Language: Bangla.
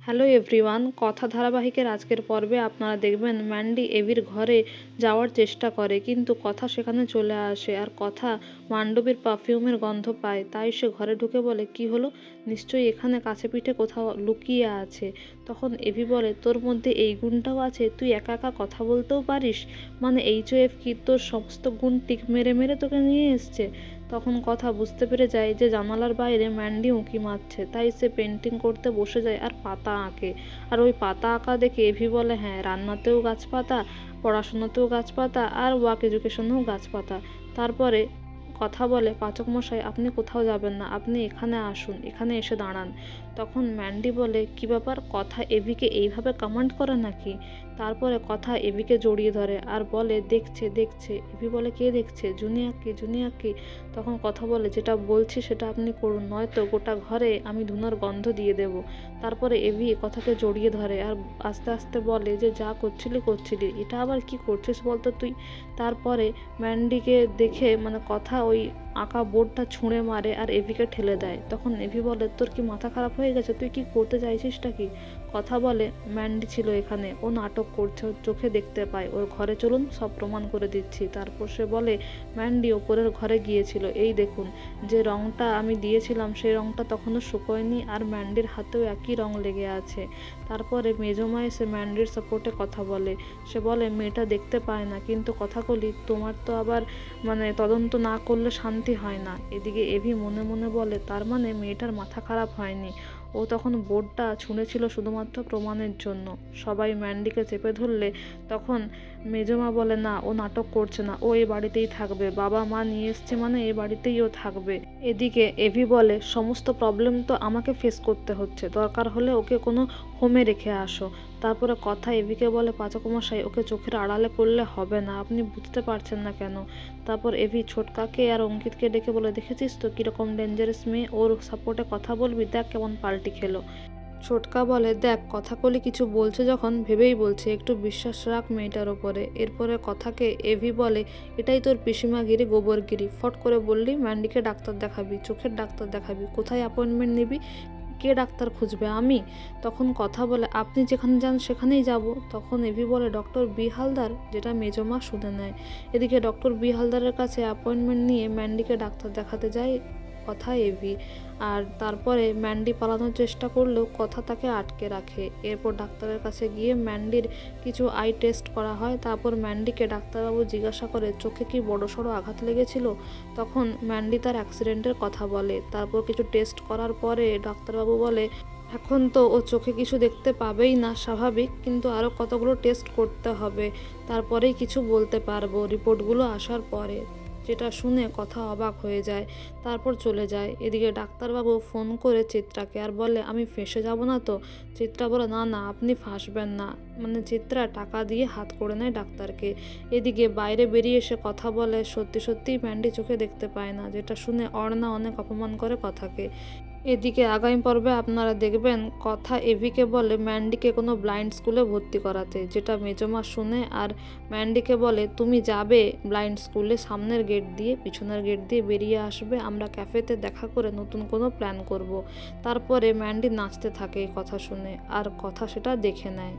হ্যালো এভরিওয়ান, কথা ধারাবাহিকের আজকের পর্বে আপনারা দেখবেন ম্যান্ডি এভির ঘরে যাওয়ার চেষ্টা করে, কিন্তু কথা সেখানে চলে আসে আর কথা মান্ডবীর পারফিউমের গন্ধ পায়। তাই সে ঘরে ঢুকে বলে, কি হলো, নিশ্চয়ই এখানে কাছে পিঠে কোথাও লুকিয়ে আছে। তখন এভি বলে, তোর মধ্যে এই গুণটাও আছে, তুই একা একা কথা বলতেও পারিস, মানে HOF কি তোর সমস্ত গুণ টিক মেরে মেরে তোকে নিয়ে এসছে। তখন কথা বুঝতে পেরে যায় যে জানালার বাইরে ম্যান্ডি উঁকি মারছে, তাই সে পেন্টিং করতে বসে যায় আর পাতা আঁকে। আর ওই পাতা আঁকা দেখে এভি বলে, হ্যাঁ, রান্নাতেও গাছপাতা, পড়াশোনাতেও গাছপাতা, আর ওয়ার্ক এডুকেশনেও গাছপাতা। তারপরে কথা বলে, পাচক মশাই, আপনি কোথাও যাবেন না, আপনি এখানে আসুন, এখানে এসে দাঁড়ান। তখন ম্যান্ডি বলে, কি ব্যাপার, কথা এভিকে এইভাবে কমান্ড করে নাকি? তারপরে কথা এভিকে জড়িয়ে ধরে আর বলে, দেখছে দেখছে। এভি বলে, কে দেখছে, জুনিয়াকে, জুনিয়াকে? তখন কথা বলে, যেটা বলছি সেটা আপনি করুন, নয়তো গোটা ঘরে আমি ধুনোর গন্ধ দিয়ে দেব। তারপরে এভি কথাকে জড়িয়ে ধরে আর আস্তে আস্তে বলে যে, যা করছিলি করছিলি, এটা আবার কি করছিস বলতো তুই? তারপরে ম্যান্ডিকে দেখে মানে কথা ওই আঁকা বোর্ডটা ছুঁড়ে মারে আর এভিকে ঠেলে দেয়। তখন এভি বলে, তোর কি মাথা খারাপ হয়ে গেছে, তুই কি করতে চাইছিসটা কি? কথা বলে, ম্যান্ডি ছিল এখানে, ও নাটক করছে, ওর চোখে দেখতে পায়, ওর ঘরে চলুন, সব প্রমাণ করে দিচ্ছি। তারপর সে বলে, ম্যান্ডি ওপরের ঘরে গিয়েছিল, এই দেখুন, যে রঙটা আমি দিয়েছিলাম সেই রঙটা তখনও শুকোয়নি, আর ম্যান্ডির হাতেও একই রঙ লেগে আছে। তারপরে মেজমা এসে ম্যান্ডির সাপোর্টে কথা বলে। সে বলে, মেয়েটা দেখতে পায় না, কিন্তু কথাকলি তোমার তো আবার মানে তদন্ত না করলে শান্তি হয় না। এদিকে এভি মনে মনে বলে, তার মানে মেয়েটার মাথা খারাপ হয়নি, ও তখন বোর্ডটা ছুঁড়েছিল শুধুমাত্র প্রমাণের জন্য। সবাই ম্যান্ডিকে চেপে ধরলে তখন মেজমা বলে, না, ও নাটক করছে না, ও এ বাড়িতেই থাকবে, বাবা মা নিয়ে এসছে মানে এ বাড়িতেই ও থাকবে। এদিকে এভি বলে, সমস্ত প্রবলেম তো আমাকে ফেস করতে হচ্ছে, দরকার হলে ওকে কোনো হোমে রেখে আসো। তারপরে কথা এভিকে বলে, পাচকমশাই, ওকে চোখের আড়ালে করলে হবে না, আপনি বুঝতে পারছেন না কেন? তারপর এভি ছোটকাকে আর অঙ্কিতকে ডেকে বলে, দেখেছিস তো কীরকম ডেঞ্জারাস মেয়ে, ওর সাপোর্টে কথা বলবি, দেখ কেমন পাল্টি খেলো। ছোটকা বলে, দেখ, কথাকলি কিছু বলছে যখন ভেবেই বলছে, একটু বিশ্বাস রাখ মেয়েটার ওপরে। এরপরে কথাকে এভি বলে, এটাই তোর পিসিমাগিরি, গোবরগিরি, ফট করে বললি ম্যান্ডিকে ডাক্তার দেখাবি, চোখের ডাক্তার দেখাবি, কোথায় অ্যাপয়েন্টমেন্ট নিবি, কে ডাক্তার খুঁজবে, আমি? তখন কথা বলে, আপনি যেখানে যান সেখানেই যাব। তখন এভি বলে, ডক্টর বি হালদার, যেটা মেজমা শুনে নেয়। এদিকে ডক্টর বি হালদারের কাছে অ্যাপয়েন্টমেন্ট নিয়ে ম্যান্ডিকে ডাক্তার দেখাতে যায় কথা এভি। আর তারপরে ম্যান্ডি পালানোর চেষ্টা করলেও কথা তাকে আটকে রাখে। এরপর ডাক্তারের কাছে গিয়ে ম্যান্ডির কিছু আই টেস্ট করা হয়। তারপর ম্যান্ডিকে ডাক্তারবাবু জিজ্ঞাসা করে, চোখে কি বড়সড় আঘাত লেগেছিল? তখন ম্যান্ডি তার অ্যাক্সিডেন্টের কথা বলে। তারপর কিছু টেস্ট করার পরে ডাক্তারবাবু বলে, এখন তো ও চোখে কিছু দেখতে পাবেই না, স্বাভাবিক, কিন্তু আরও কতগুলো টেস্ট করতে হবে, তারপরেই কিছু বলতে পারবো রিপোর্টগুলো আসার পরে। যেটা শুনে কথা অবাক হয়ে যায়, তারপর চলে যায়। এদিকে ডাক্তারবাবু ফোন করে চিত্রাকে আর বলে, আমি ফেঁসে যাব না তো? চিত্রা বলে, না না, আপনি ফাঁসবেন না। মানে চিত্রা টাকা দিয়ে হাত করে নেয় ডাক্তারকে। এদিকে বাইরে বেরিয়ে এসে কথা বলে, সত্যি সত্যিই ম্যান্ডি চোখে দেখতে পায় না, যেটা শুনে অর্ণা অনেক অপমান করে কথাকে। এদিকে আগামী পর্বে আপনারা দেখবেন কথা এভিকে বলে ম্যান্ডিকে কোনো ব্লাইন্ড স্কুলে ভর্তি করাতে, যেটা মেজমা শুনে আর ম্যান্ডিকে বলে, তুমি যাবে ব্লাইন্ড স্কুলে, সামনের গেট দিয়ে, পিছনের গেট দিয়ে বেরিয়ে আসবে, আমরা ক্যাফেতে দেখা করে নতুন কোনো প্ল্যান করব। তারপরে ম্যান্ডি নাচতে থাকে এই কথা শুনে আর কথা সেটা দেখে নেয়।